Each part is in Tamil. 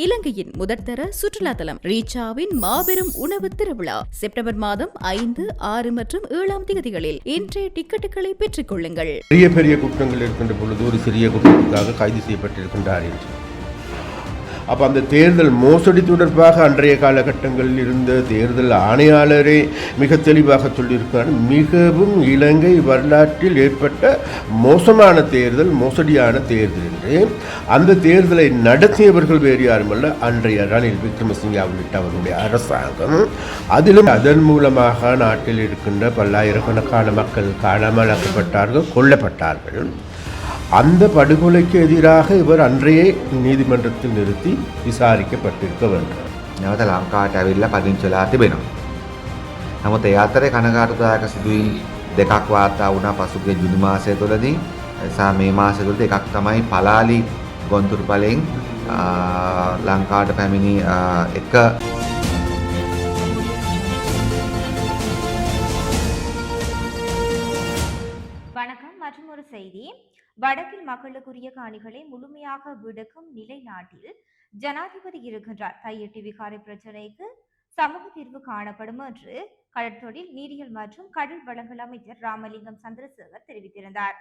இலங்கையின் முதற்தர சுற்றுலா தலம் ரீச்சாவின் மாபெரும் உணவு திருவிழா செப்டம்பர் மாதம் 5, 6 மற்றும் 7 தேதிகளில் இன்றைய டிக்கெட்டுகளை பெற்றுக் கொள்ளுங்கள். பெரிய பெரிய குற்றங்கள் இருக்கின்ற பொழுது ஒரு சிறிய குற்றத்துக்காக கைது செய்யப்பட்டிருக்கின்றார் என்று அப்போ அந்த தேர்தல் மோசடி தொடர்பாக அன்றைய காலகட்டங்களில் இருந்த தேர்தல் ஆணையாளரே மிக தெளிவாக சொல்லியிருக்கிறார். மிகவும் இலங்கை வரலாற்றில் ஏற்பட்ட மோசமான தேர்தல், மோசடியான தேர்தல் என்று. அந்த தேர்தலை நடத்தியவர்கள் வேறு யாருமல்ல, அன்றைய ரணில் விக்ரமசிங்கே உள்ளிட்ட அவருடைய அரசாங்கம். அதிலும் அதன் மூலமாக நாட்டில் இருக்கின்ற பல்லாயிரக்கணக்கான மக்கள் காணாமலாக்கப்பட்டார்கள், கொல்லப்பட்டார்கள். அந்த படுகொலைக்கு எதிராக இவர் அன்றைய நீதிமன்றத்தில் நிறுத்தி விசாரிக்கப்பட்டிருக்க வேண்டும். නැවත ලංකාවට ඇවිල්ලා පදිංචි වෙලා තිබෙනවා. නමුත් ඒ අතරේ කනගාටුදායක සිදුවීම් දෙකක් වාර්තා වුණා පසුගිය ජුනි මාසය තුළදී. සහ මේ මාසය තුළදී එකක් තමයි පලාලි ගොන්තුරු බලෙන් ලංකාවට පැමිණි එක வணக்கம். மற்றும் ஒரு செய்தி. வடக்கில் மக்களுக்குரிய காணிகளை முழுமையாக விடுக்கும் நிலை நாட்டில் ஜனாதிபதி இருக்கின்றார். தையிட்டி விகாரை பிரச்சினைக்கு சமூக தீர்வு காணப்படும் என்று கடற்தொழில், நீரியல் மற்றும் கடல் வளங்கள் அமைச்சர் ராமலிங்கம் சந்திரசேகர் தெரிவித்திருந்தார்.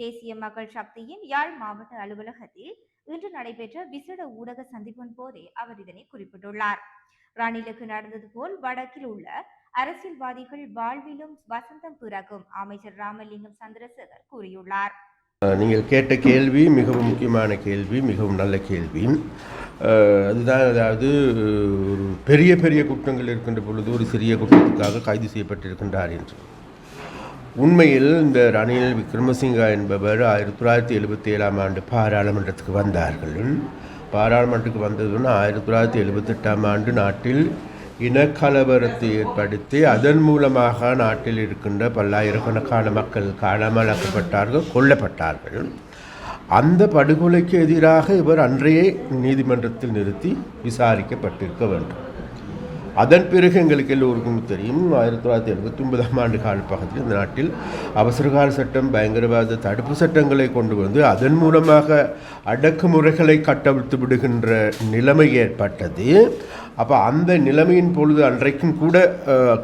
தேசிய மக்கள் சக்தியின் யாழ் மாவட்ட அலுவலகத்தில் இன்று நடைபெற்ற விசேட ஊடக சந்திப்பின் போதே அவர் இதனை குறிப்பிட்டுள்ளார். ரணிலுக்கு நடந்தது போல் வடக்கில் உள்ள அரசியல்வாதிகள் வாழ்விலும் வசந்தம் பிறக்கும் அமைச்சர் ராமலிங்கம் சந்திரசேகர் கூறியுள்ளார். நீங்கள் கேட்ட கேள்வி மிகவும் முக்கியமான கேள்வி, மிகவும் நல்ல கேள்வி. அதுதான், அதாவது ஒரு பெரிய பெரிய குற்றங்கள் இருக்கின்ற பொழுது ஒரு சிறிய குற்றத்துக்காக கைது செய்யப்பட்டிருக்கின்றார் என்று. உண்மையில் இந்த ரணில் விக்ரமசிங்கா என்பவர் 1977 ஆண்டு பாராளுமன்றத்துக்கு வந்தார்கள். பாராளுமன்றத்துக்கு வந்ததுன்னு 1978 ஆண்டு நாட்டில் இனக்கலவரத்தை ஏற்படுத்தி அதன் மூலமாக நாட்டில் இருக்கின்ற பல்லாயிரக்கணக்கான மக்கள் காணாமலாக்கப்பட்டார்கள், கொல்லப்பட்டார்கள். அந்த படுகொலைக்கு எதிராக இவர் அன்றைய நீதிமன்றத்தில் நிறுத்தி விசாரிக்கப்பட்டிருக்க வேண்டும். அதன் பிறகு எங்களுக்கு எல்லோருக்கும் தெரியும், 1979 ஆண்டு காலப்பகுதியில் இந்த நாட்டில் அவசரகால சட்டம், பயங்கரவாத தடுப்பு சட்டங்களை கொண்டு வந்து அதன் மூலமாக அடக்குமுறைகளை கட்டவிழ்த்து விடுகின்ற நிலைமை ஏற்பட்டது. அப்போ அந்த நிலைமையின் பொழுது அன்றைக்கும் கூட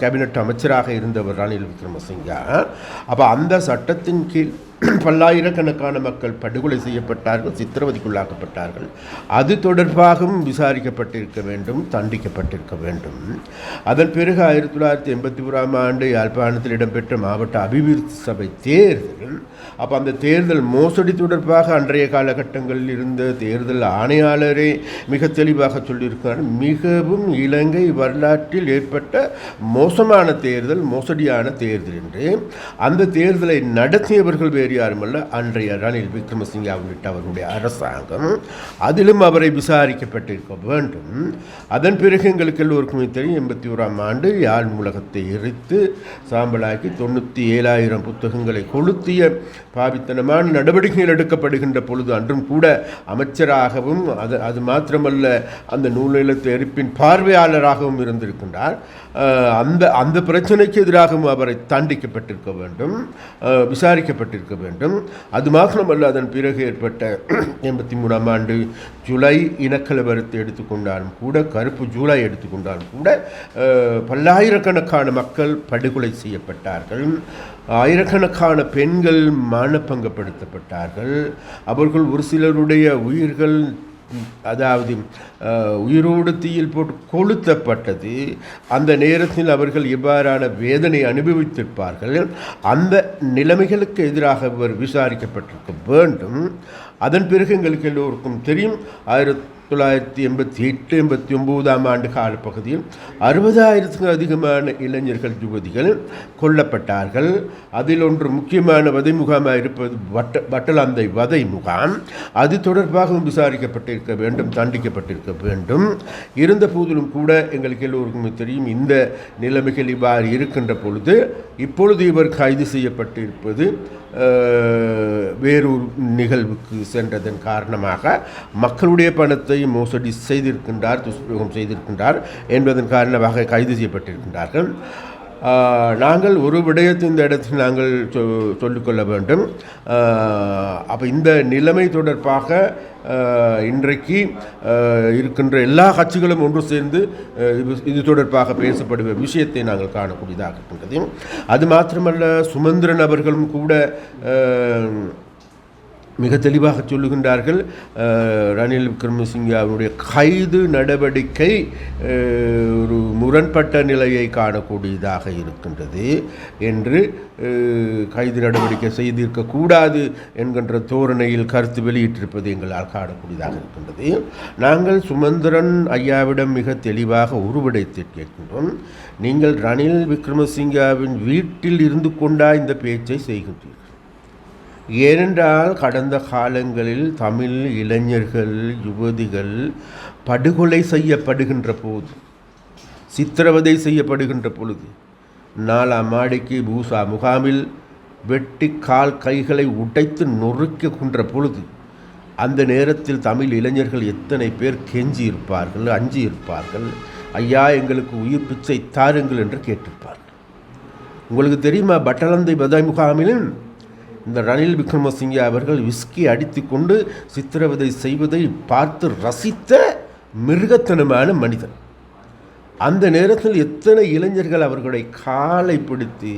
கேபினட் அமைச்சராக இருந்தவர் ரணில் விக்ரமசிங்கா. அப்போ அந்த சட்டத்தின் கீழ் பல்லாயிரக்கணக்கான மக்கள் படுகொலை செய்யப்பட்டார்கள், சித்திரவதைக்குள்ளாக்கப்பட்டார்கள். அது தொடர்பாகவும் விசாரிக்கப்பட்டிருக்க வேண்டும், தண்டிக்கப்பட்டிருக்க வேண்டும். அதன் பிறகு 1981 ஆண்டு யாழ்ப்பாணத்தில் இடம்பெற்ற மாவட்ட அபிவிருத்தி சபை தேர்தல். அப்போ அந்த தேர்தல் மோசடி தொடர்பாக அன்றைய காலகட்டங்களில் இருந்த தேர்தல் ஆணையாளரே மிக தெளிவாக சொல்லியிருக்கிறார். மிகவும் இலங்கை வரலாற்றில் ஏற்பட்ட மோசமான தேர்தல், மோசடியான தேர்தல் என்று. அந்த தேர்தலை நடத்தியவர்கள் வேறு யாருமல்ல, அன்றைய ரணில் விக்ரமசிங்கே உள்ளிட்ட அவருடைய அரசாங்கம். அதிலும் அவரை விசாரிக்கப்பட்டிருக்க வேண்டும். அதன் பிறகு எங்களுக்கு எல்லோருக்குமே தெரியும், 81 ஆண்டு யாழ் நூலகத்தை எரித்து சாம்பலாக்கி 97,000 புத்தகங்களை கொளுத்திய பாவித்தனமான நடவடிக்கைகள் எடுக்கப்படுகின்ற பொழுது அன்றும் கூட அமைச்சராகவும் அது மாத்திரமல்ல அந்த நூலகத்தை எரிப்பின் பார்வையாளராகவும் இருந்திருக்கின்றார். அந்த பிரச்சனைக்கு எதிராகவும் அவரை தண்டிக்கப்பட்டிருக்க வேண்டும், விசாரிக்கப்பட்டிருக்க வேண்டும். அது மாத்திரமல்ல, அதன் பிறகு ஏற்பட்ட 83 ஆண்டு ஜூலை இனக்கலவரத்தை எடுத்துக்கொண்டாலும் கூட, கருப்பு ஜூலை எடுத்துக்கொண்டாலும் கூட பல்லாயிரக்கணக்கான மக்கள் படுகொலை செய்யப்பட்டார்கள். ஆயிரக்கணக்கான பெண்கள் மானப்பங்கப்படுத்தப்பட்டார்கள். அவர்கள் ஒரு சிலருடைய உயிர்கள், அதாவது உயிரோடு தீயில் போட்டு கொளுத்தப்பட்டது. அந்த நேரத்தில் அவர்கள் எவ்வாறான வேதனை அனுபவித்திருப்பார்கள். அந்த நிலைமைகளுக்கு எதிராக இவர் விசாரிக்கப்பட்டிருக்க வேண்டும். அதன் பிறகு எங்களுக்கு எல்லோருக்கும் தெரியும், 1988-89 ஆண்டு காலப்பகுதியில் 60,000க்கும் அதிகமான இளைஞர்கள், யுவதிகள் கொல்லப்பட்டார்கள். அதில் ஒன்று முக்கியமான வதை முகாமாக இருப்பது வட்டலாந்தை வதை முகாம். அது தொடர்பாகவும் விசாரிக்கப்பட்டிருக்க வேண்டும், தண்டிக்கப்பட்டிருக்க வேண்டும். இருந்த போதிலும் கூட எங்களுக்கு எல்லோருக்குமே தெரியும், இந்த நிலைமைகள் இவ்வாறு இருக்கின்ற பொழுது இப்பொழுது இவர் கைது செய்யப்பட்டிருப்பது வேறொரு நிகழ்வுக்கு சென்றதன் காரணமாக மக்களுடைய பணத்தை மோசடி செய்திருக்கின்றார், துஷ்பிரயோகம் செய்திருக்கின்றார் என்பதன் காரணமாக கைது செய்யப்பட்டிருக்கின்றார்கள். நாங்கள் ஒரு விடயத்தை இந்த இடத்தில் நாங்கள் சொல்லிக்கொள்ள வேண்டும். அப்போ இந்த நிலைமை தொடர்பாக இன்றைக்கு இருக்கின்ற எல்லா கட்சிகளும் ஒன்று சேர்ந்து இது தொடர்பாக பேசப்படுகிற விஷயத்தை நாங்கள் காணக்கூடியதாக இருக்கின்றது. அது மாத்திரமல்ல, சுமந்திரன் அவர்களும் கூட மிக தெளிவாக சொல்லுகின்றார்கள், ரணில் விக்ரமசிங்கே அவருடைய கைது நடவடிக்கை ஒரு முரண்பட்ட நிலையை காணக்கூடியதாக இருக்கின்றது என்று, கைது நடவடிக்கை செய்திருக்கக்கூடாது என்கின்ற தோரணையில் கருத்து வெளியிட்டிருப்பது எங்களால் காணக்கூடியதாக இருக்கின்றது. நாங்கள் சுமந்திரன் ஐயாவிடம் மிக தெளிவாக ஒரு விடயத்தை கேட்கின்றோம். நீங்கள் ரணில் விக்ரமசிங்காவின் வீட்டில் இருந்து கொண்டா இந்த பேச்சை செய்கின்றீர்கள்? ஏனென்றால் கடந்த காலங்களில் தமிழ் இளைஞர்கள், யுவதிகள் படுகொலை செய்யப்படுகின்ற போது, சித்திரவதை செய்யப்படுகின்ற பொழுது, 4ஆம் மாடிக்கு பூசா முகாமில் வெட்டி கால் கைகளை உடைத்து நொறுக்குகின்ற பொழுது, அந்த நேரத்தில் தமிழ் இளைஞர்கள் எத்தனை பேர் கெஞ்சி இருப்பார்கள், அஞ்சி இருப்பார்கள், ஐயா எங்களுக்கு உயிர் பிச்சை தாருங்கள் என்று கேட்டிருப்பார்கள். உங்களுக்கு தெரியுமா, பட்டலந்தை பதாய் முகாமில் இந்த ரணில் விக்ரமசிங்கே அவர்கள் விஸ்கி அடித்து கொண்டு சித்திரவதை செய்வதை பார்த்து ரசித்த மிருகத்தனமான மனிதன். அந்த நேரத்தில் எத்தனை இளைஞர்கள் அவர்களுடைய காலை பிடித்து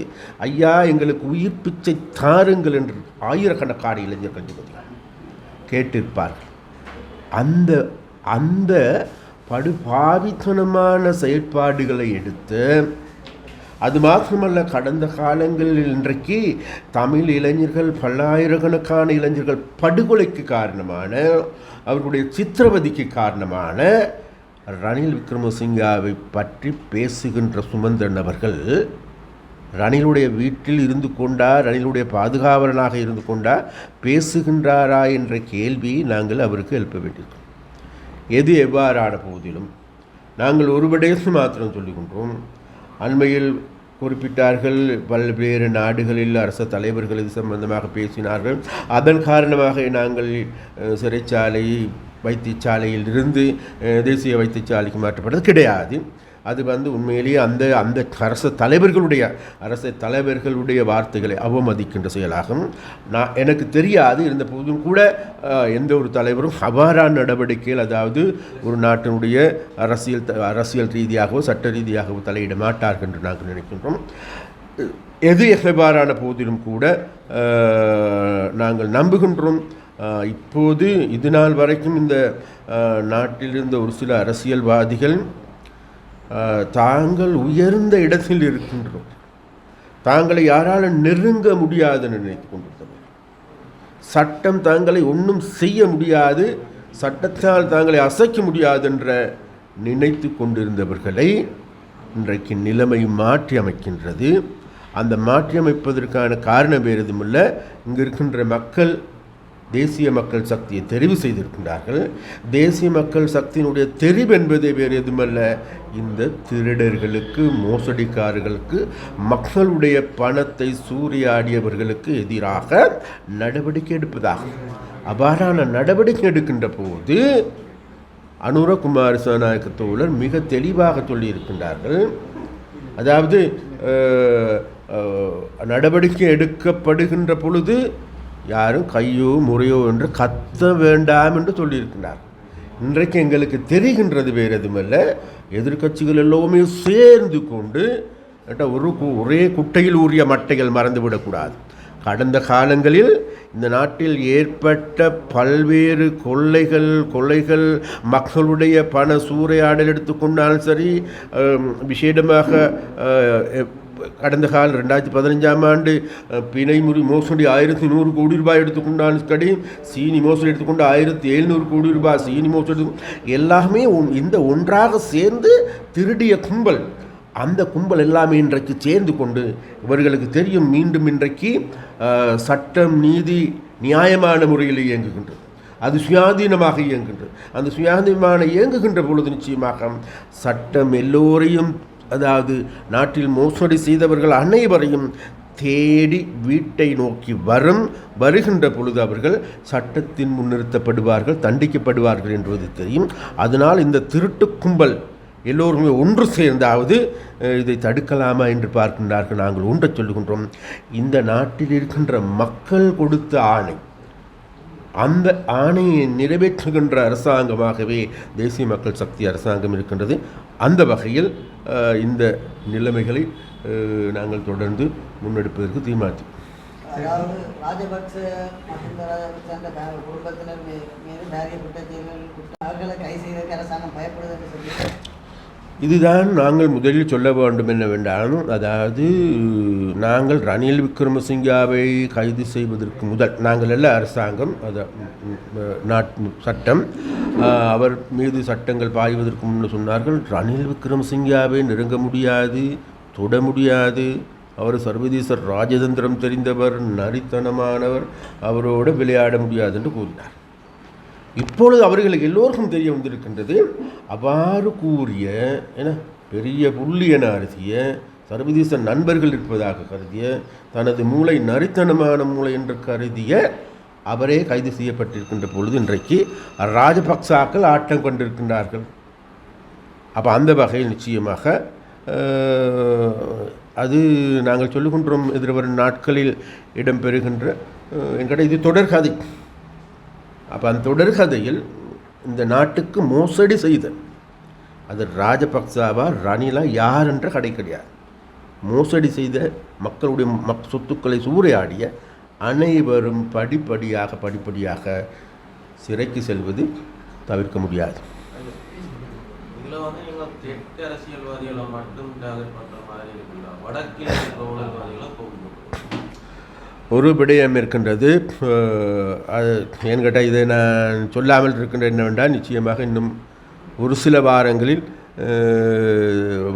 ஐயா எங்களுக்கு உயிர் பிச்சை தாருங்கள் என்று ஆயிரக்கணக்கான இளைஞர்கள் கேட்டிருப்பார்கள். அந்த அந்த படுபாவித்தனமான செயற்பாடுகளை எடுத்து, அது மாத்திரமல்ல, கடந்த காலங்களில் இன்றைக்கு தமிழ் இளைஞர்கள், பல்லாயிரக்கணக்கான இளைஞர்கள் படுகொலைக்கு காரணமான, அவர்களுடைய சித்திரவதைக்கு காரணமான ரணில் விக்ரமசிங்காவை பற்றி பேசுகின்ற சுமந்திரன் அவர்கள் ரணிலுடைய வீட்டில் இருந்து கொண்டா, ரணிலுடைய பாதுகாவலனாக இருந்து கொண்டா பேசுகின்றாரா என்ற கேள்வியை நாங்கள் அவருக்கு எழுப்ப வேண்டியிருக்கிறோம். எது எவ்வாறான போதிலும் நாங்கள் ஒரு விடயத்தை மாத்திரம் சொல்லுகின்றோம். அண்மையில் குறிப்பிட்டார்கள், பல்வேறு நாடுகளில் அரச தலைவர்கள் இது சம்பந்தமாக பேசினார்கள். அதன் காரணமாக நாங்கள் சிறைச்சாலை வைத்தியசாலையில் இருந்து தேசிய வைத்தியசாலைக்கு மாற்றப்பட்டது கிடையாது. அது உண்மையிலேயே அந்த அந்த அரச தலைவர்களுடைய வார்த்தைகளை அவமதிக்கின்ற செயலாகும். எனக்கு தெரியாது, இருந்த போதும் கூட எந்த ஒரு தலைவரும் அவ்வாறான நடவடிக்கைகள், அதாவது ஒரு நாட்டினுடைய அரசியல் ரீதியாகவோ சட்ட ரீதியாகவோ தலையிட மாட்டார்கள் என்று நாங்கள் நினைக்கின்றோம். எது எவ்வாறான போதிலும் கூட நாங்கள் நம்புகின்றோம், இப்போது இது நாள் வரைக்கும் இந்த நாட்டில் இருந்த ஒரு சில அரசியல்வாதிகள் தாங்கள் உயர்ந்த இடத்தில் இருக்கின்றோம், தாங்களை யாரால் நெருங்க முடியாது நினைத்து கொண்டிருந்தவர், சட்டம் தாங்களை ஒன்றும் செய்ய முடியாது, சட்டத்தால் தாங்களை அசைக்க முடியாது என்ற நினைத்து கொண்டிருந்தவர்களை இன்றைக்கு நிலைமை மாற்றி அமைக்கின்றது. அந்த மாற்றி அமைப்பதற்கான காரணம் வேறு எதுவுமில்ல, இங்கு இருக்கின்ற மக்கள் தேசிய மக்கள் சக்தியை தெரிவு செய்திருக்கின்றார்கள். தேசிய மக்கள் சக்தியினுடைய தெரிவு என்பதே வேறு எதுவுமல்ல, இந்த திருடர்களுக்கு, மோசடிக்காரர்களுக்கு, மக்களுடைய பணத்தை சூறையாடியவர்களுக்கு எதிராக நடவடிக்கை எடுப்பதாகும். அவ்வாறான நடவடிக்கை எடுக்கின்ற போது அனுரகுமார் சேனாயக்க தோழர் மிக தெளிவாக சொல்லியிருக்கின்றார்கள். அதாவது நடவடிக்கை எடுக்கப்படுகின்ற பொழுது யாரும் கையோ முறையோ என்று கத்த வேண்டாம் என்று சொல்லியிருக்கிறார். இன்றைக்கு எங்களுக்கு தெரிகின்றது வேறு எதுவுமல்ல, எதிர்கட்சிகள் எல்லோருமே சேர்ந்து கொண்டு ஒரே குட்டையில் ஊறிய மட்டைகள் மறந்துவிடக்கூடாது. கடந்த காலங்களில் இந்த நாட்டில் ஏற்பட்ட பல்வேறு கொள்ளைகள், மக்களுடைய பண சூறையாடல் எடுத்துக்கொண்டாலும் சரி, விசேடமாக கடந்த காலம் 2015ஆம் ஆண்டு பிணை மோசடி 1100 கோடி ரூபாய் எடுத்துக்கொண்டாலும் சரி, சீனி மோசடி எடுத்துக்கொண்டு 1700 கோடி ரூபாய் சீனி மோசடி, எல்லாமே இந்த ஒன்றாக சேர்ந்து திருடிய கும்பல். அந்த கும்பல் எல்லாமே இன்றைக்கு சேர்ந்து கொண்டு, இவர்களுக்கு தெரியும் மீண்டும் இன்றைக்கு சட்டம் நீதி நியாயமான முறையில் இயங்குகின்றது, அது சுயாதீனமாக இயங்குகின்றது. அந்த சுயாதீனமான இயங்குகின்ற பொழுது நிச்சயமாக சட்டம் எல்லோரையும், அதாவது நாட்டில் மோசடி செய்தவர்கள் அனைவரையும் தேடி வீட்டை நோக்கி வருகின்ற பொழுது அவர்கள் சட்டத்தின் முன்னிறுத்தப்படுவார்கள், தண்டிக்கப்படுவார்கள் என்பது தெரியும். அதனால் இந்த திருட்டு கும்பல் எல்லோருமே ஒன்று சேர்ந்தாவது இதை தடுக்கலாமா என்று பார்க்கின்றார்கள். நாங்கள் ஒன்றை சொல்லுகின்றோம், இந்த நாட்டில் இருக்கின்ற மக்கள் கொடுத்த ஆணை, அந்த ஆணையை நிறைவேற்றுகின்ற அரசாங்கமாகவே தேசிய மக்கள் சக்தி அரசாங்கம் இருக்கின்றது. அந்த வகையில் இந்த நிலைமைகளை நாங்கள் தொடர்ந்து முன்னெடுப்பதற்கு தீர்மானித்தோம். அதாவது ராஜபக்ச மஹிந்த ராஜபக்ச அந்த குடும்பத்தினர் மீது பாரிய குற்றச்செயல்கள் அவர்களை கை செய்வதற்கு அரசாங்கம் பயப்படுது என்று சொல்லி இதுதான் நாங்கள் முதலில் சொல்ல வேண்டும் என்னவென்றால், அதாவது நாங்கள் ரணில் விக்ரமசிங்காவை கைது செய்வதற்கு முதல், நாங்கள் எல்லாம் அரசாங்கம், நாட்டு சட்டம், அவர் மீது சட்டங்கள் பாய்வதற்கு முன்னு சொன்னார்கள், ரணில் விக்ரமசிங்காவை நெருங்க முடியாது, தொட முடியாது, அவர் சர்வதேச ராஜதந்திரம் தெரிந்தவர், நரித்தனமானவர், அவரோடு விளையாட முடியாது என்று கூறினார். இப்பொழுது அவர்களுக்கு எல்லோருக்கும் தெரிய வந்திருக்கின்றது, அவ்வாறு கூறிய பெரிய புள்ளி என அருதிய சர்வதேச நண்பர்கள் இருப்பதாக கருதிய, தனது மூளை நரித்தனமான மூளை என்று கருதிய அவரே கைது செய்யப்பட்டிருக்கின்ற பொழுது இன்றைக்கு ராஜபக்சாக்கள் ஆட்டம் கொண்டிருக்கின்றார்கள். அப்போ அந்த வகையில் நிச்சயமாக அது நாங்கள் சொல்லுகின்றோம், எதிர்வரும் நாட்களில் இடம்பெறுகின்ற என்கிட்ட இது தொடர்கதை. அப்போ அந்த தொடர்கதையில் இந்த நாட்டுக்கு மோசடி செய்த அது ராஜபக்சாவா ரணிலா யார் என்ற கடை கிடையாது. மோசடி செய்த மக்களுடைய சொத்துக்களை சூறையாடிய அனைவரும் படிப்படியாக சிறைக்கு செல்வது தவிர்க்க முடியாது. ஒரு விடயம் இருக்கின்றது, அது என்கிட்ட இதை நான் சொல்லாமல் இருக்கின்ற என்னவென்றால், நிச்சயமாக இன்னும் ஒரு சில வாரங்களில்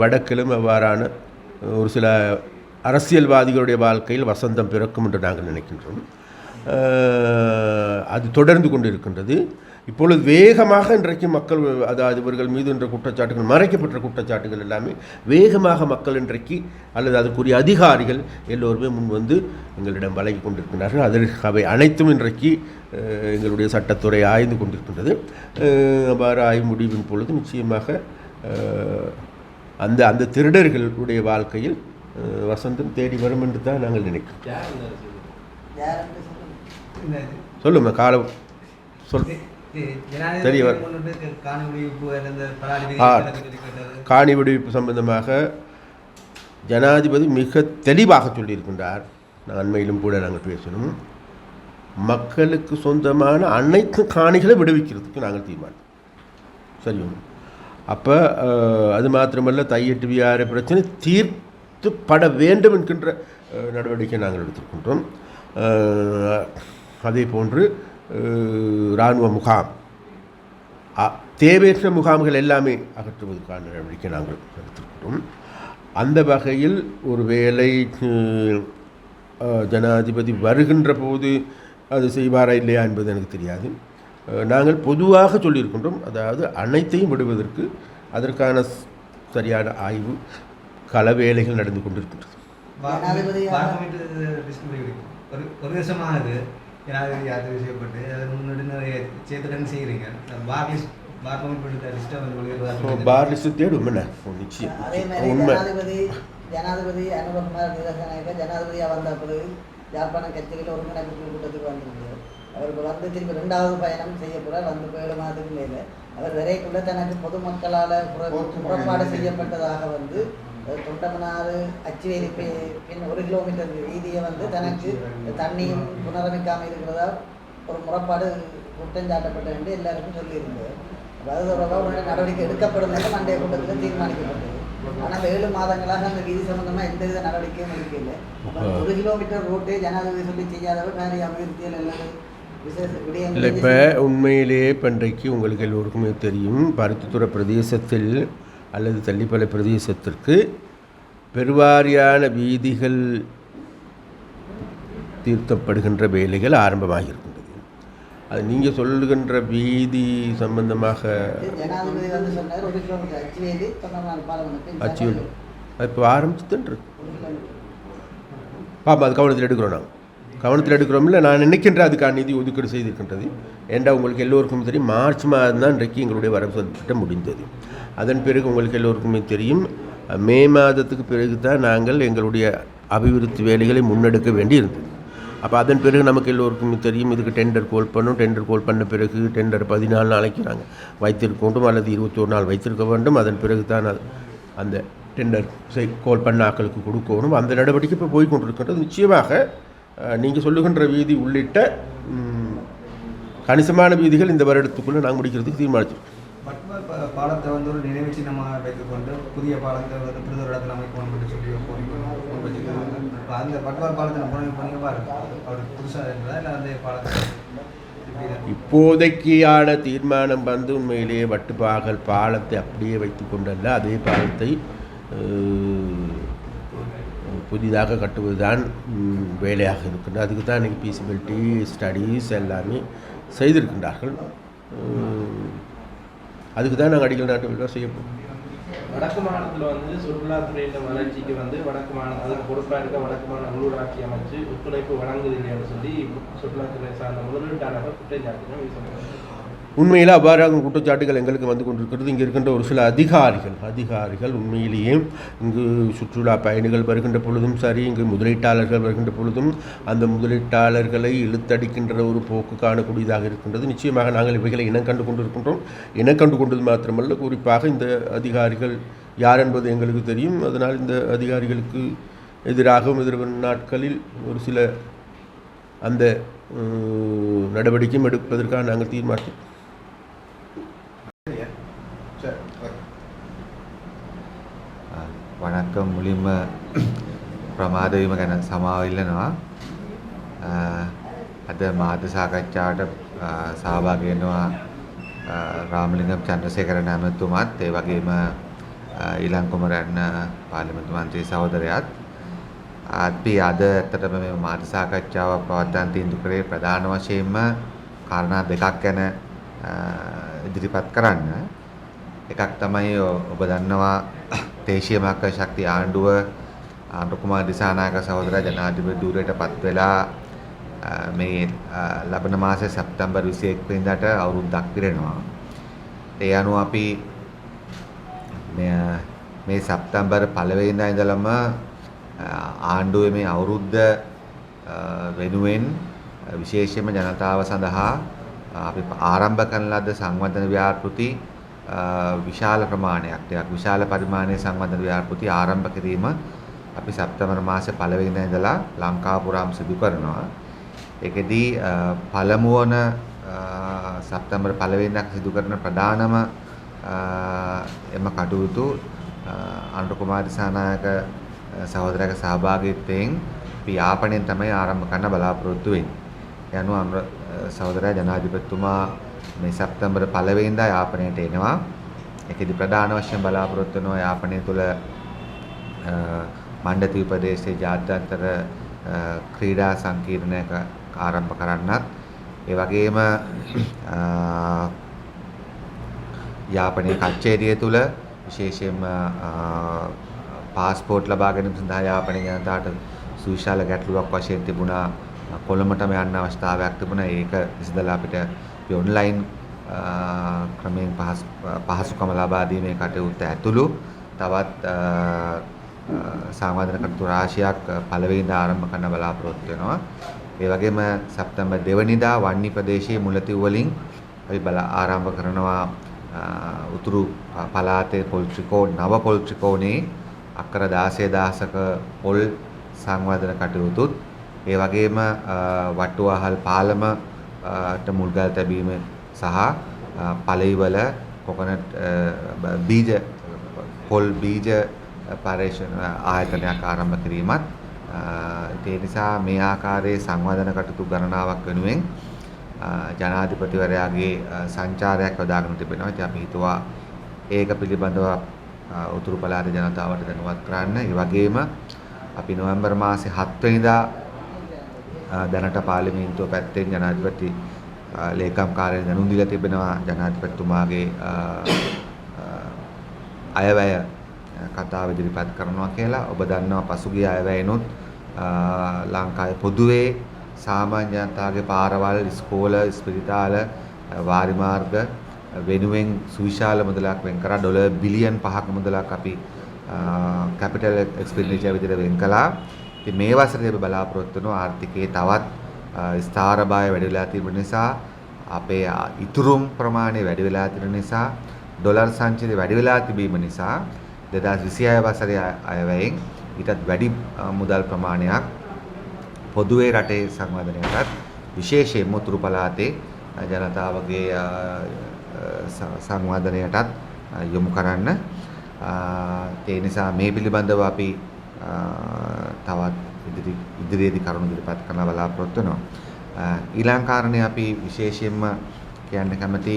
வடக்கிலும் அவ்வாறான ஒரு சில அரசியல்வாதிகளுடைய வாழ்க்கையில் வசந்தம் பிறக்கும் என்று நாங்கள் நினைக்கின்றோம். அது தொடர்ந்து கொண்டிருக்கின்றது. இப்பொழுது வேகமாக இன்றைக்கு மக்கள், அதாவது இவர்கள் மீது என்ற குற்றச்சாட்டுகள், மறைக்கப்பட்ட குற்றச்சாட்டுகள் எல்லாமே வேகமாக மக்கள் இன்றைக்கு அல்லது அதற்குரிய அதிகாரிகள் எல்லோருமே முன் வந்து எங்களிடம் வழங்கி கொண்டிருக்கின்றார்கள். அதற்கு அவை அனைத்தும் இன்றைக்கு எங்களுடைய சட்டத்துறை ஆய்ந்து கொண்டிருக்கின்றது. அவ்வாறு ஆய்வு முடிவின் பொழுது நிச்சயமாக அந்த அந்த திருடர்களுடைய வாழ்க்கையில் வசந்தம் தேடி வரும் என்று தான் நாங்கள் நினைக்கிறோம். சொல்லுங்க, காலம் சொல். காணி விடுவிப்பு சம்பந்தமாக ஜனாதிபதி மிக தெளிவாக சொல்லியிருக்கின்றார். அண்மையிலும் கூட நாங்கள் பேசணும், மக்களுக்கு சொந்தமான அனைத்து காணிகளை விடுவிக்கிறதுக்கு நாங்கள் தீர்மானம். சரி, அப்போ அது மாத்திரமல்ல, தையட்டு வியார பிரச்சனை தீர்த்துப்பட வேண்டும் என்கின்ற நடவடிக்கை நாங்கள் எடுத்துக்கின்றோம். அதே போன்று இராணுவ முகாம், தேவையற்ற முகாம்கள் எல்லாமே அகற்றுவதற்கான நடவடிக்கை நாங்கள் எடுத்துக்கின்றோம். அந்த வகையில் ஒரு வேளை ஜனாதிபதி வருகின்ற போது அது செய்வாரா இல்லையா என்பது எனக்கு தெரியாது. நாங்கள் பொதுவாக சொல்லியிருக்கின்றோம், அதாவது அனைத்தையும் விடுவதற்கு அதற்கான சரியான ஆய்வு கள வேலைகள் நடந்து கொண்டிருக்கின்றது. ஒரு வருஷமானது ஜனாதிபதி யாத்திரை செய்யப்பட்டு அதை முன்னாடி நிறைய சேர்த்துடன் செய்கிறீங்க. பார் லிஸ்ட் தேடும் என்ன நிச்சயம். ஜனாதிபதி அனுபகுமார் நிரசனாக ஜனாதிபதியாக வந்த பிறகு யாழ்ப்பாணம் கட்சியில் ஒருங்கிணைப்பு கூட்டத்துக்கு வந்திருந்தார். அவருக்கு வந்து திருப்பி 2வது பயணம் செய்ய போகிறார். வந்து 7 மாதத்துக்கு மேலே அவர் விரைக்குள்ள தனக்கு பொதுமக்களால் புறப்பாடு செய்யப்பட்டதாக வந்து தொண்டமனாறு அச்சுவேலி பின் 1 கிலோமீட்டர் வீதியை வந்து தனக்கு தண்ணியும் புனரமைக்காமல் இருக்கிறதா ஒரு முறைப்பாடு குற்றஞ்சாட்டப்பட்ட என்று எல்லாருக்கும் சொல்லியிருந்தது. அது தொடர்பாக நடவடிக்கை எடுக்கப்படும் என்று மண்டைய கூட்டத்தில் தீர்மானிக்கப்பட்டது. ஆனால் 7 மாதங்களாக அந்த வீதி சம்பந்தமாக எந்தவித நடவடிக்கையும் எடுக்கல. 1 கிலோமீட்டர் ரோட்டே ஜனாதிபதி சொல்லி செய்யாதவர் நிறைய அபிவிருத்தியில் எல்லாரும் விசேஷ விடயங்கள். இப்போ உண்மையிலேயே இன்றைக்கு உங்களுக்கு எல்லோருக்குமே தெரியும், பருத்தித்துறை பிரதேசத்தில் அல்லது தள்ளிப்பளை பிரதேசத்திற்கு பெருவாரியான வீதிகள் தீர்த்தப்படுகின்ற வேலைகள் ஆரம்பமாக இருக்கின்றது. அது நீங்கள் சொல்லுகின்ற வீதி சம்பந்தமாக அச்சுவேலி அது இப்போ ஆரம்பிச்சுட்டு பாப்பா, அது கவனத்தில் எடுக்கிறோம். நாங்கள் கவனத்தில் எடுக்கிறோம்ல. நான் நினைக்கின்ற அதுக்கான நிதி ஒதுக்கீடு செய்திருக்கின்றது. ஏண்டா உங்களுக்கு எல்லோருக்கும் தெரியும், மார்ச் மாதம் தான் இன்றைக்கு எங்களுடைய வரவு திட்டம் முடிந்தது. அதன் பிறகு உங்களுக்கு எல்லோருக்குமே தெரியும், மே மாதத்துக்கு பிறகு தான் நாங்கள் எங்களுடைய அபிவிருத்தி வேலைகளை முன்னெடுக்க வேண்டியிருந்தது. அப்போ அதன் பிறகு நமக்கு எல்லோருக்கும் தெரியும், இதுக்கு டெண்டர் கோல் பண்ணணும். டெண்டர் கோல் பண்ண பிறகு டெண்டர் 14 நாளைக்கு நாங்கள் வைத்திருக்க வேண்டும் அல்லது 21 நாள் வைத்திருக்க வேண்டும். அதன் பிறகு தான் அந்த டெண்டர் கோல் பண்ண ஆக்களுக்கு கொடுக்கணும். அந்த நடவடிக்கை இப்போ போய் கொண்டிருக்கின்றது. நிச்சயமாக நீங்கள் சொல்லுகின்ற வீதி உள்ளிட்ட கணிசமான வீதிகள் இந்த வருடத்துக்குள்ளே நாங்கள் முடிக்கிறதுக்கு தீர்மானிச்சிருக்கோம். பட்வால் பாலத்தை வந்து ஒரு நினைவு சின்னமாக வைத்துக்கொண்டு புதிய பாலத்தை வந்து புரித ஒரு இடத்துல அமைக்கணும் என்று சொல்லி வச்சுருக்காங்க. அந்த பட்வால் பாலத்தில் போனீங்க பாருங்க, அவருக்கு புதுசாக இருக்கிறதா இல்லை அந்த பாலத்தை இப்போதைக்கான தீர்மானம் வந்து உண்மையிலேயே வட்டுப்பாகல் பாலத்தை அப்படியே வைத்து கொண்டல்ல, அதே பாலத்தை புதிதாக கட்டுவதுதான் வேலையாக இருக்கின்றது. அதுக்கு தான் இன்றைக்கி பீசிபிலிட்டி ஸ்டடீஸ் எல்லாமே செய்திருக்கின்றார்கள். அதுக்கு தான் நாங்கள் அடிக்கல் நாட்டு விழா செய்யப்போம். வடக்கு மாநிலத்தில் வந்து சுற்றுலாத்துறையின் வளர்ச்சிக்கு வந்து வடக்கு மாநிலம் அதுக்கு பொறுப்பாக இருக்க வடக்கு மாநில உள்ளூராட்சி அமைச்சு ஒத்துழைப்பு வழங்குது இல்லைன்னு சொல்லி சுற்றுலாத்துறை சார்ந்த முதலீட்டாளர்கள் குற்றச்சாட்டுகள் வீசப்படுகிறது. உண்மையில் அவ்வாறாக குற்றச்சாட்டுகள் எங்களுக்கு வந்து கொண்டிருக்கிறது. இங்கே இருக்கின்ற ஒரு சில அதிகாரிகள் உண்மையிலேயே இங்கு சுற்றுலா பயணிகள் வருகின்ற பொழுதும் சரி, இங்கு முதலீட்டாளர்கள் வருகின்ற பொழுதும் அந்த முதலீட்டாளர்களை இழுத்தடிக்கின்ற ஒரு போக்கு காணக்கூடியதாக இருக்கின்றது. நிச்சயமாக நாங்கள் இவைகளை இனம் கண்டு கொண்டிருக்கின்றோம். இனம் கண்டு கொண்டது மாத்திரமல்ல, குறிப்பாக இந்த அதிகாரிகள் யார் என்பது எங்களுக்கு தெரியும். அதனால் இந்த அதிகாரிகளுக்கு எதிராகவும் எதிர்வரும் நாட்களில் ஒரு சில அந்த நடவடிக்கையும் எடுப்பதற்காக நாங்கள் தீர்மானித்தோம். වණක්කම් මුලින්ම ප්‍රමාද වීම ගැන සමාව ඉල්ලනවා. අද මාධ්‍ය සාකච්ඡාවට සහභාගී වෙනවා රාමලිංගම් චන්ද්‍රසේකරන් ඇමතුමාත්, ඒ වගේම ඊළඟ කුමරන් පාර්ලිමේන්තු මන්ත්‍රී සහෝදරයාත්. අපි අද ඇත්තටම මේ මාධ්‍ය සාකච්ඡාව පවත්වන්න තීන්දුව කරේ ප්‍රධාන වශයෙන්ම කාරණා දෙකක් ගැන ඉදිරිපත් කරන්න. එකක් තමයි ඔබ දන්නවා දේශීය මාර්ග ශක්තිය ආණ්ඩුව ආණ්ඩු කුමාර දිසානායක සහෝදරයා ජනාධිපති ධූරයට පත් වෙලා මේ ලබන මාසයේ සැප්තැම්බර් 21 වෙනිදාට අවුරුද්දක් පිරෙනවා. ඒ අනුව අපි මේ සැප්තැම්බර් 1 වෙනිදා ඉඳලම ආණ්ඩුවේ මේ අවුරුද්ද වෙනුවෙන් විශේෂයෙන්ම ජනතාව සඳහා අපි ආරම්භ කරන ලද සංවර්ධන ව්‍යාපෘති විශාල ප්‍රමාණයක්, ටිකක් විශාල පරිමාණයේ සංවර්ධන ව්‍යාපෘති ආරම්භ කිරීම අපි සැප්තැම්බර් මාසේ 1 වෙනිදා ඉඳලා ලංකාව පුරාම සිදු කරනවා. ඒකෙදී පළමු වන සැප්තැම්බර් 1 වෙනිදා සිදු කරන ප්‍රධානම එම කටයුතු ආණ්ඩු කුමාර දිසානායක සහෝදරයාගේ සහභාගීත්වයෙන් අපි යාපනයෙන් තමයි ආරම්භ කරන්න බලාපොරොත්තු වෙන්නේ. ඒ අනුව සහෝදරයා ජනාධිපතිතුමා මේ සැප්තැම්බර් 1 වෙනිදා යාපනයට එනවා. ඒකෙදි ප්‍රධාන වශයෙන් බලාපොරොත්තු වෙනවා යාපනය තුළ මණ්ඩතීව ප්‍රදේශයේ ජාත්‍යන්තර ක්‍රීඩා සංකීර්ණයක ආරම්භ කරන්නත්, ඒ වගේම යාපනයේ කච්චේරිය තුළ විශේෂයෙන්ම පාස්පෝර්ට් ලබා ගැනීම සඳහා යාපනයේ ජනතාවට සුවිශාල ගැටලුවක් වශයෙන් තිබුණා. කොළඹටම යන්න අවස්ථාවක් තිබුණා. ඒක ඉස්සෙල්ලා අපිට ඔන්ලයින් ක්‍රමයෙන් පහසුකම ලබා දීමේ කටයුත්ත ඇතුළු තවත් සංවර්ධන කටයුතු රාශියක් 1 වෙනිදා ආරම්භ කරන්න බලාපොරොත්තු වෙනවා. ඒ වගේම සැප්තැම්බර් 2 වෙනිදා වන්නි ප්‍රදේශයේ මුලතිව් වලින් අපි ආරම්භ කරනවා උතුරු පළාතේ නව පොල් ත්‍රිකෝණයේ අක්කර 16000ක පොල් සංවර්ධන කටයුතුත්, ඒ වගේම වට්ටුවාහල් පාලමට මුල්ගල් තැබීම සහ පළයිවල කොකනට් බීජ පොල් බීජ පර්යේෂණ ආයතනයක් ආරම්භ කිරීමත්. ඒ නිසා මේ ආකාරයේ සංවර්ධන කටයුතු ගණනාවක් වෙනුවෙන් ජනාධිපතිවරයාගේ සංචාරයක් යොදාගෙන තිබෙනවා. ඉතින් අපි හිතුවා ඒක පිළිබඳව උතුරු පළාතේ ජනතාවට දැනුවත් කරන්න. ඒ වගේම අපි නොවැම්බර් මාසේ 7 වෙනිදා දැනට පාර්ලිමේන්තුව පැත්තෙන් ජනාධිපති ලේකම් කාර්යාලයෙන් දැනුම් දීලා තිබෙනවා ජනාධිපතිතුමාගේ අයවැය කතාව ඉදිරිපත් කරනවා කියලා. ඔබ දන්නවා පසුගිය අයවැයනොත් ලංකාවේ පොදුවේ සාමාන්‍ය ජනතාවගේ පාරවල්, ඉස්කෝල, ස්පිරිතාල, වාරි මාර්ග වෙනුවෙන් සුවිශාල මුදලක් වෙන් කරා. ඩොලර් බිලියන් 5ක මුදලක් අපි කැපිටල් එක්ස්පෙන්ඩිචර් විදිහට වෙන් කළා. ඉතින් මේ වසරේ අපි බලාපොරොත්තු වෙනවා ආර්ථිකයේ තවත් ස්ථාරභාවය වැඩි වෙලා තිබෙන නිසා, අපේ ඉතුරුම් ප්‍රමාණය වැඩි වෙලා තිබෙන නිසා, ඩොලර් සංචිතය වැඩි වෙලා තිබීම නිසා 2026 වසරේ අයවැයෙන් ඊටත් වැඩි මුදල් ප්‍රමාණයක් පොදුවේ රටේ සංවර්ධනයටත් විශේෂයෙන්ම උතුරු පළාතේ ජනතාවගේ සංවර්ධනයටත් යොමු කරන්න. ඒ නිසා මේ පිළිබඳව අපි තවත් ඉදිරියේදී කරුණු ඉදිරිපත් කරන්න බලාපොරොත්තු වෙනවා. ඊළඟ කාරණේ අපි විශේෂයෙන්ම කියන්න කැමති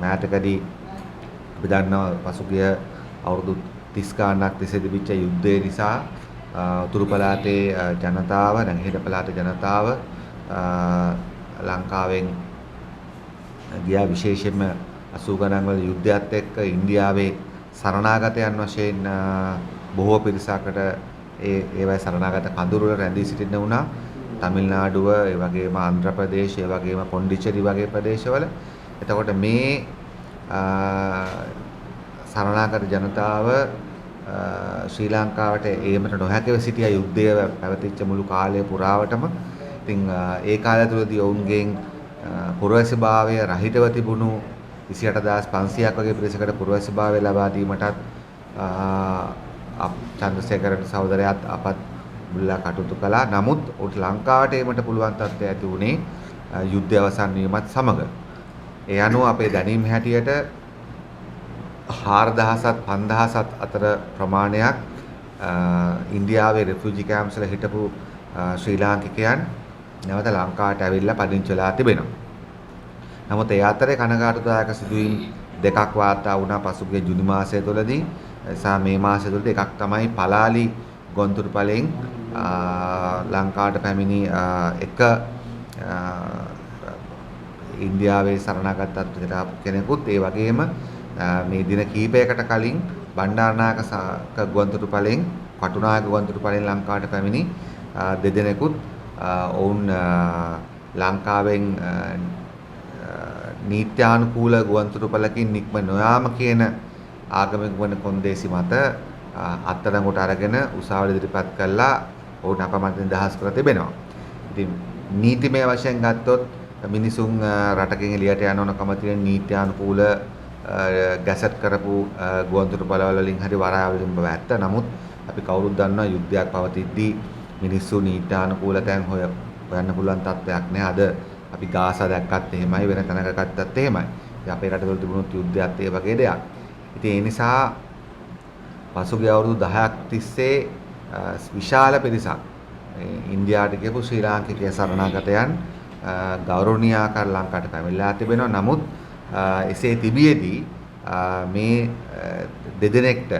මෑතකදී අපි දන්නවා පසුගිය අවුරුදු 30 ගානක් තිස්සේ තිබිච්ච යුද්ධය නිසා උතුරු පළාතේ ජනතාව, නැගෙනහිර පළාතේ ජනතාව ලංකාවෙන් ගියා. විශේෂයෙන්ම 80 ගණන් වල යුද්ධයත් එක්ක ඉන්දියාවේ සරණාගතයන් වශයෙන් බොහෝ පිරිසකට ඒවයි සරණාගත කඳුරු වල රැඳී සිටින්න වුණා. තමිල්නාඩුව, ඒ වගේම ආන්ධ්‍ර ප්‍රදේශ, ඒ වගේම පොන්ඩිචේරි වගේ ප්‍රදේශවල. එතකොට මේ සරණාගත ජනතාව ශ්‍රී ලංකාවට ඒමට නොහැකිව සිටිය යුද්ධය පැවතිච්ච මුළු කාලය පුරාවටම. ඉතින් ඒ කාලය තුළදී ඔවුන්ගෙන් පුරවැසිභාවය රහිතව තිබුණු 28500ක් වගේ පිරිසකට පුරවැසිභාවය ලබා දීමටත් චන්ද්‍රසේකරන් සහෝදරයාත් අපත් මුල්ලා කටයුතු කළා. නමුත් උට ලංකාවට ඒමට පුළුවන් තත්ත්වය ඇති වුණේ යුද්ධය අවසන් වීමත් සමග. ඒ අනුව අපේ දැනීම හැටියට 4000ත් 5000ත් අතර ප්‍රමාණයක් ඉන්දියාවේ රෙෆියුජි කැම්ප්ස් වල හිටපු ශ්‍රී ලාංකිකයන් නැවත ලංකාවට ඇවිල්ලා පදිංචි වෙලා තිබෙනවා. නමුත් ඒ අතරේ කනගාටුදායක සිදුවීම් දෙකක් වාර්තා වුණා පසුගිය ජුනි මාසය තුළදී සහ මේ මාසය තුළදී. එකක් තමයි පලාලි ගොන්තුරුපලෙන් ලංකාවට පැමිණි එක ඉන්දියාවේ සරණාගත තත්ත්වයකට ආපු කෙනෙකුත්, ඒ වගේම මේ දින කීපයකට කලින් බණ්ඩාරනායක ගුවන්තොටුපළෙන්, කටුනායක ගුවන්තොටුපළෙන් ලංකාවට පැමිණි දෙදෙනෙකුත් ඔවුන් ලංකාවෙන් නීත්‍යානුකූල ගුවන්තොටුපළකින් නික්ම නොයාම කියන ආගමික වන කොන්දේසි මත අත්අඩංගුවට අරගෙන උසාවියට ඉදිරිපත් කළා. ඔවුන් අපමණ නිදහස් කර තිබෙනවා. ඉතින් නීතිමය වශයෙන් ගත්තොත් මිනිසුන් රටකින් එළියට යන ඕනකම තියෙන නීත්‍යානුකූල ගැසට් කරපු ගුවන්තොටුපළවල වලින් හරි වරායවලින් බව ඇත්ත. නමුත් අපි කවුරුත් දන්නවා යුද්ධයක් පවතිද්දී මිනිස්සු නීත්‍යානුකූල තැන් හොයන්න පුළුවන් තත්ත්වයක් නෑ. අද අපි ගාසා දැක්කත් එහෙමයි, වෙන තැනක ගත්තත් එහෙමයි. ඉතින් අපේ රටවල තිබුණොත් යුද්ධයත් ඒ වගේ දෙයක්. ඉතින් ඒ නිසා පසුගිය අවුරුදු 10ක් තිස්සේ විශාල පිරිසක් ඉන්දියාවට ගියපු ශ්‍රී ලාංකික සරණාගතයන් ගෞරවනීය ආකාර ලංකාවට පැමිණලා තිබෙනවා. නමුත් එසේ තිබියදී මේ දෙදෙනෙක්ට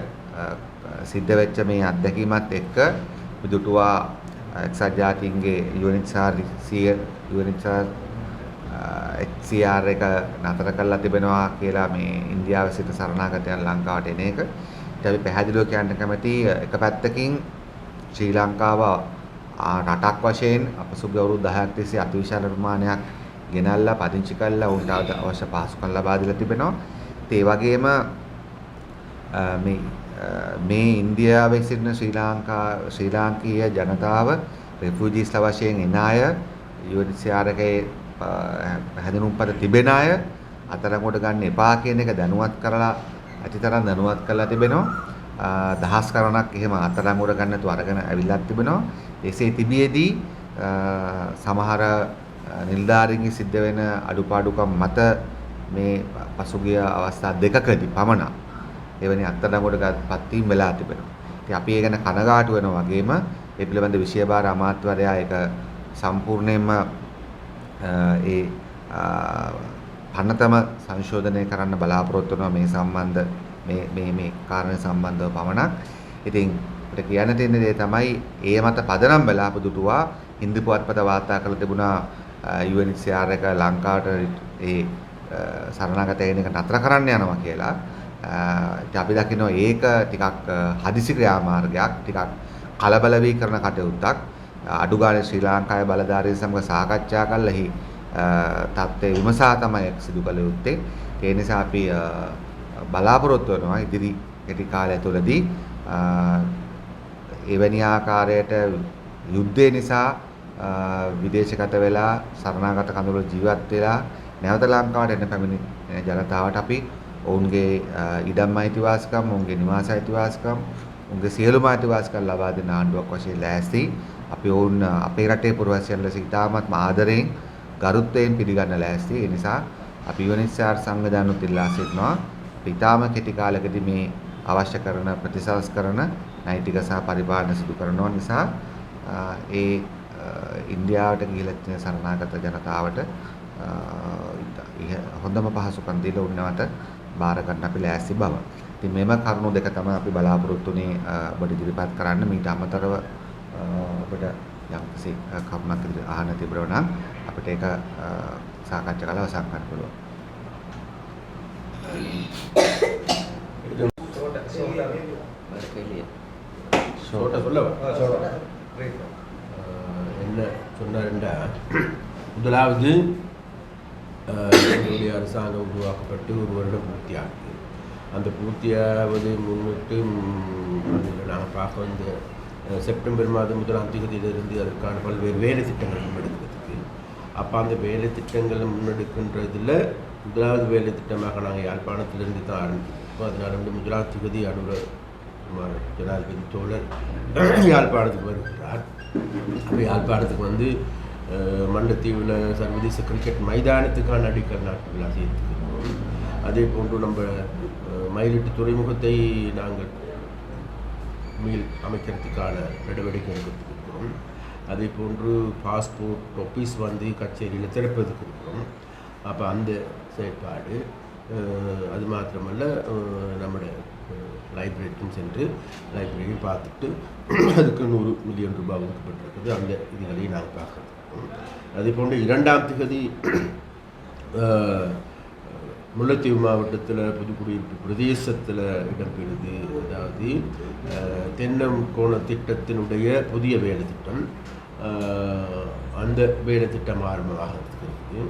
සිද්ධ වෙච්ච මේ අත්දැකීමත් එක්ක දුටුවා එක්සත් ජාතීන්ගේ UNHCR එක නතර කරලා තිබෙනවා කියලා මේ ඉන්දියාවේ සිට සරණාගතයන් ලංකාවට එන එක. ඊට අපි පැහැදිලිව කියන්න කැමති එක පැත්තකින් ශ්‍රී ලංකාව රටක් වශයෙන් අපසුගිය අවුරුදු 10ක් තිස්සේ අතිවිශාල ප්‍රමාණයක් ගෙනල්ලා පදිංචි කළා, උන්ට අවශ්‍ය පහසුකම් ලබා දීලා තිබෙනවා. ඒ වගේම මේ ඉන්දියාවේ සිටින ශ්‍රී ලාංකීය ජනතාව රෙෆියුජිස්ලා වශයෙන් එන අය, UNHCR එකේ හැදෙනුම්පත තිබෙන අය අතරඟුවට ගන්න එපා කියන එක දැනුවත් කරලා ඇතිතරම් දැනුවත් කරලා තිබෙනවා. දහස් ගණනක් එහෙම අතරඟුවට ගන්න තු අරගෙන ඇවිල්ලා තිබෙනවා. එසේ තිබියදී සමහර නිලධාරීන්ගේ සිද්ධ වෙන අඩුපාඩුකම් මත මේ පසුගිය අවස්ථා දෙකකදී පමණ එවැනි අත්අඩංගුවට පත් වීම වෙලා තිබෙනවා. ඉතින් අපි ඒ ගැන කනගාටු වෙනවා වගේම ඒ පිළිබඳ විශේෂභාර අමාත්‍යවරයා ඒක සම්පූර්ණයෙන්ම ඒ පන්නතම සංශෝධනය කරන්න බලාපොරොත්තු වෙනවා මේ සම්බන්ධ මේ කාරණේ සම්බන්ධව පමණක්. ඉතින් අපිට කියන්න තියෙන දේ තමයි ඒ මත පදනම් වෙලා අපදුටුවා හින්දු පුවත්පත වාර්තා කරලා තිබුණා UNHCR එක ලංකාවට ඒ සරණාගතයන් එක නතර කරන්න යනවා කියලා. අපි දකිනවා ඒක ටිකක් හදිසි ක්‍රියාමාර්ගයක්, ටිකක් කලබල වී කරන කටයුත්තක්. අඩු ගානේ ශ්‍රී ලංකාවේ බලධාරීන් සමග සාකච්ඡා කළා එහි තත්ත්වය විමසා තමයි සිදු කළ යුත්තේ. ඒ නිසා අපි බලාපොරොත්තු වෙනවා ඉදිරි කෙටි කාලය තුළදී එවැනි ආකාරයට යුද්ධය නිසා විදේශගත වෙලා සරණාගත කඳවුර ජීවත් වෙලා නැවත ලංකාවට එන්න පැමිණි ජනතාවට අපි ඔවුන්ගේ ඉඩම් අයිතිවාසිකම්, ඔවුන්ගේ නිවාස අයිතිවාසිකම්, ඔවුන්ගේ සියලුම අයිතිවාසිකම් ලබා දෙන ආණ්ඩුවක් වශයෙන් ලෑස්ති. අපි ඔවුන් අපේ රටේ පුරවැසියන් ලෙස ඉතාමත් ආදරයෙන් ගරුත්වයෙන් පිළිගන්න ලෑස්ති. ඒ නිසා අපි UNHCR සංවිධානයත් ඉල්ලා සිටිනවා අපි ඉතාම කෙටි කාලයකදී මේ අවශ්‍ය කරන ප්‍රතිසංස්කරණ නෛතික සහ පරිපාලන සිදු කරනවා නිසා ඒ ඉන්දියාවට ගිහිලා තියෙන සරණාගත ජනතාවට හොඳම පහසුකම් දීලා උන්නවට බාර ගන්න අපි ලෑස්ති බව. ඉතින් මේම කරුණු දෙක තමයි අපි බලාපොරොත්තු වෙන්නේ ඔබට ඉදිරිපත් කරන්න. මීට අමතරව ඔබට යම්කිසි කරුණක් ඉදිරියට අහන්න තිබුණා නම් අපිට ඒක සාකච්ඡා කරලා අවසන් කරන්න පුළුවන්. என்ன சொன்னார்டா, முதலாவது என்னுடைய அரசாங்கம் உருவாக்கப்பட்டு ஒரு வருடம் பூர்த்தியாகுது. அந்த பூர்த்தியாவது முன்னிட்டு நாங்கள் பார்க்க இந்த செப்டம்பர் மாதம் முதலாம் தேதியிலிருந்து அதற்கான பல்வேறு வேலை திட்டங்கள் முன்னெடுக்கிறதுக்கு. அப்போ அந்த வேலை திட்டங்களை முன்னெடுக்கின்றதில் முதலாவது வேலை திட்டமாக நாங்கள் யாழ்ப்பாணத்திலிருந்து தான் ஆரம்பிப்போம். அதனால் வந்து முதலாம் தேதி அனுரகுமார் ஜனாதிபதி தோழர் யாழ்ப்பாணத்துக்கு வருகிறார். அப்போ யாழ்ப்பாணத்துக்கு வந்து மண்டத்தீவில் சர்வதேச கிரிக்கெட் மைதானத்துக்கான அடிக்கல் நாட்டு விழா செய்திருக்கிறோம். அதே போன்று நம்ம மயிலிட்டு துறைமுகத்தை நாங்கள் மீள் அமைக்கிறதுக்கான நடவடிக்கை எடுத்துருக்கிறோம். அதே போன்று பாஸ்போர்ட் ஆஃபீஸ் வந்து கச்சேரியில் திறப்பதுக்கு இருக்கிறோம். அப்போ அந்த செயற்பாடு அது மாத்திரமல்ல, நம்முடைய லைப்ரரிக்கும் சென்று லைப்ரரியும் பார்த்துட்டு அதுக்கு 100 மில்லியன் ரூபாய் ஒதுக்கப்பட்டிருக்குது. அந்த இதுகளையும் நாங்கள் பார்க்குறோம். அதே போன்று 2ஆம் தேதி முல்லைத்தீவு மாவட்டத்தில் புதுக்குடியிருப்பு பிரதேசத்தில் இடம்பெறுது. அதாவது தென்னங்கோண திட்டத்தினுடைய புதிய வேலை திட்டம், அந்த வேலை திட்டம் ஆரம்பமாக இருக்குது.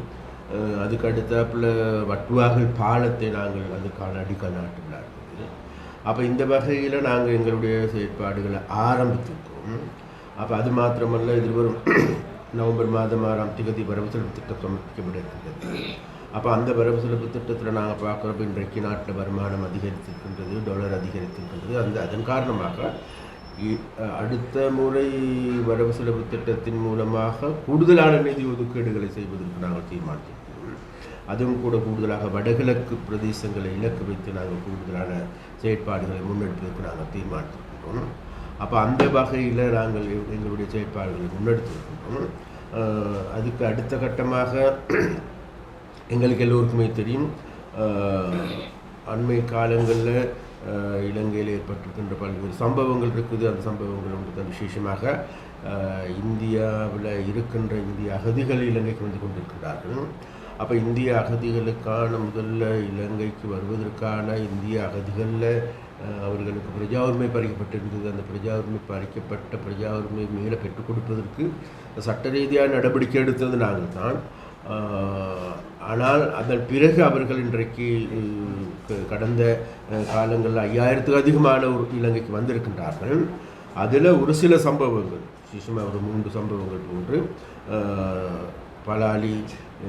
அதுக்கு அடுத்தாப்பில் வட்டுவாகல் பாலத்தை நாங்கள் அதுக்கான அடிக்கல் நாட்டு விழா இருக்குது. அப்போ இந்த வகையில் நாங்கள் எங்களுடைய செயற்பாடுகளை ஆரம்பித்திருக்கோம். அப்போ அது மாத்திரமல்ல, எதிர்வரும் நவம்பர் மாதம் 6ஆம் தேதி வரவு செலவு திட்டம் சமர்ப்பிக்கப்பட இருக்கின்றது. அப்போ அந்த வரவு செலவு திட்டத்தில் நாங்கள் பார்க்குறப்ப இன்றைக்கு நாட்டில் வருமானம் அதிகரித்திருக்கின்றது, டாலர் அதிகரித்திருக்கின்றது. அதன் காரணமாக அடுத்த முறை வரவு செலவு திட்டத்தின் மூலமாக கூடுதலான நிதி ஒதுக்கீடுகளை செய்வதற்கு நாங்கள் தீர்மானித்திருக்கிறோம். அதுவும் கூட கூடுதலாக வடகிழக்கு பிரதேசங்களை இலக்கு வைத்து நாங்கள் கூடுதலான செயற்பாடுகளை முன்னெடுப்பதற்கு நாங்கள் தீர்மானித்திருக்கிறோம். அப்போ அந்த வகையில் நாங்கள் எங்களுடைய செயற்பாடுகளை முன்னெடுத்திருக்கிறோம். அதுக்கு அடுத்த கட்டமாக எங்களுக்கு எல்லோருக்குமே தெரியும், அண்மை காலங்களில் இலங்கையில் ஏற்பட்டிருக்கின்ற பல்வேறு சம்பவங்கள் இருக்குது. அந்த சம்பவங்கள் வந்து விசேஷமாக இந்தியாவில் இருக்கின்ற இந்திய அகதிகள் இலங்கைக்கு வந்து கொண்டிருக்கிறார்கள். அப்போ இந்திய அகதிகளுக்கான முதல்ல இலங்கைக்கு வருவதற்கான இந்திய அகதிகளில் அவர்களுக்கு பிரஜா உரிமை பறிக்கப்பட்டிருந்தது. அந்த பிரஜா உரிமை பறிக்கப்பட்ட பிரஜா உரிமை மேலே பெற்றுக் கொடுப்பதற்கு சட்ட ரீதியாக நடவடிக்கை எடுத்தது நாங்கள் தான். ஆனால் அதன் பிறகு அவர்கள் இன்றைக்கு கடந்த காலங்களில் 5000த்துக்கு அதிகமான ஒரு இலங்கைக்கு வந்திருக்கின்றார்கள். அதில் ஒரு சில சம்பவங்கள், விசேஷமாக ஒரு 3 சம்பவங்கள் போன்று பலாலி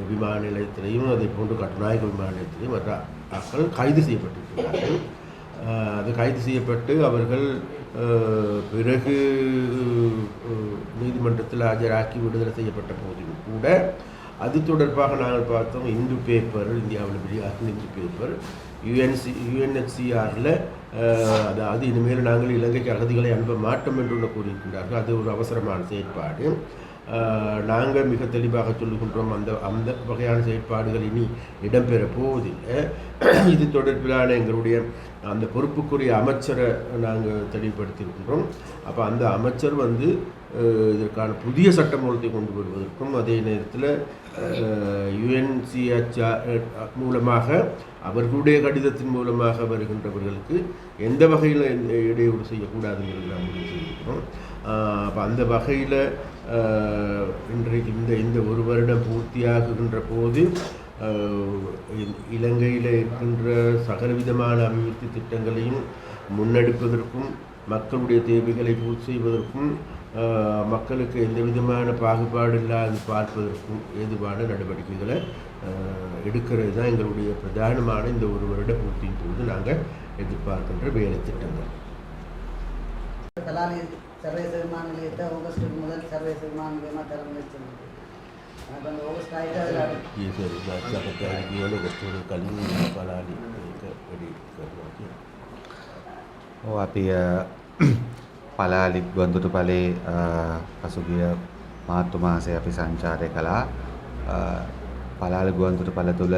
விமான நிலையத்திலையும் அதே போன்று கட்டுநாயக விமான நிலையத்திலையும் மற்ற ஆட்கள் கைது செய்யப்பட்டிருக்கிறார்கள். அது கைது செய்யப்பட்டு அவர்கள் பிறகு நீதிமன்றத்தில் ஆஜராக்கி விடுதலை செய்யப்பட்ட போதிலும் கூட அது தொடர்பாக நாங்கள் பார்த்தோம். இந்து பேப்பர், இந்தியாவில் வெளியாகும் இந்து பேப்பர் UNHCRல அதாவது இனிமேல் நாங்கள் இலங்கைக்கு அகதிகளை அனுப்ப மாட்டோம் என்று கூறியிருக்கின்றார்கள். அது ஒரு அவசரமான செயற்பாடு. நாங்கள் மிக தெளிவாக சொல்லுகின்றோம், அந்த வகையான செயற்பாடுகள் இனி இடம்பெற போவதில்லை. இது தொடர்பிலான எங்களுடைய அந்த பொறுப்புக்குரிய அமைச்சரை நாங்கள் தெளிவுபடுத்தியிருக்கின்றோம். அப்போ அந்த அமைச்சர் வந்து இதற்கான புதிய சட்டமூலத்தை கொண்டு வருவதற்கும் அதே நேரத்தில் UNHCR மூலமாக அவர்களுடைய கடிதத்தின் மூலமாக வருகின்றவர்களுக்கு எந்த வகையில் இடையூறு செய்யக்கூடாதுங்கிறது நாம் முடிவு செய்கிறோம். அப்போ அந்த வகையில் இன்றைக்கு இந்த ஒரு வருடம் பூர்த்தியாகுகின்ற போது இலங்கையில் இருக்கின்ற சகலவிதமான அபிவிருத்தி திட்டங்களையும் முன்னெடுப்பதற்கும் மக்களுடைய தேவைகளை பூர்த்தி செய்வதற்கும் மக்களுக்கு எந்த விதமான பாகுபாடு இல்லாது பார்ப்பதற்கும் ஏதுவான நடவடிக்கைகளை எடுக்கிறது தான் எங்களுடைய பிரதானமான இந்த ஒரு வருட பூர்த்தியின் போது நாங்கள் எதிர்பார்க்கின்ற வேலை திட்டங்கள். பலாலி சர்வதேச விமான நிலையத்தை ஆகஸ்ட் முதல் சர்வதேச விமான நிலையமாக திறந்து வச்சிருந்தது. ஆகஸ்ட் අපි පලාලි ගුවන්තොටුපලේ පසුගිය මාර්තු මාසයේ අපි සංචාරය කළා. පලාලි ගුවන්තොටුපල තුළ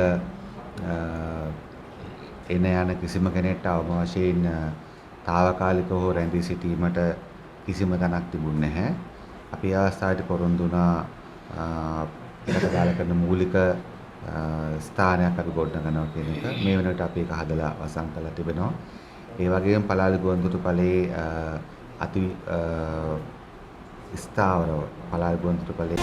එන යන කිසිම කෙනෙක්ට අවම වශයෙන් తాවකාලිකව හෝ රැඳී සිටීමට කිසිම තැනක් තිබුණේ නැහැ. අපි අවස්ථාවට පොරොන්දු වුණා ඒකට දාලා කරන මූලික ස්ථානයක් අපි ගොඩනගනවා කියන එක. මේ වෙනකොට අපි ඒක හදලා වසන් කරලා තිබෙනවා. ඒ වගේම පලාලි ගුවන්තොටුපලේ අති ස්ථාවරව පලාලි ගුවන්තොටුපලේ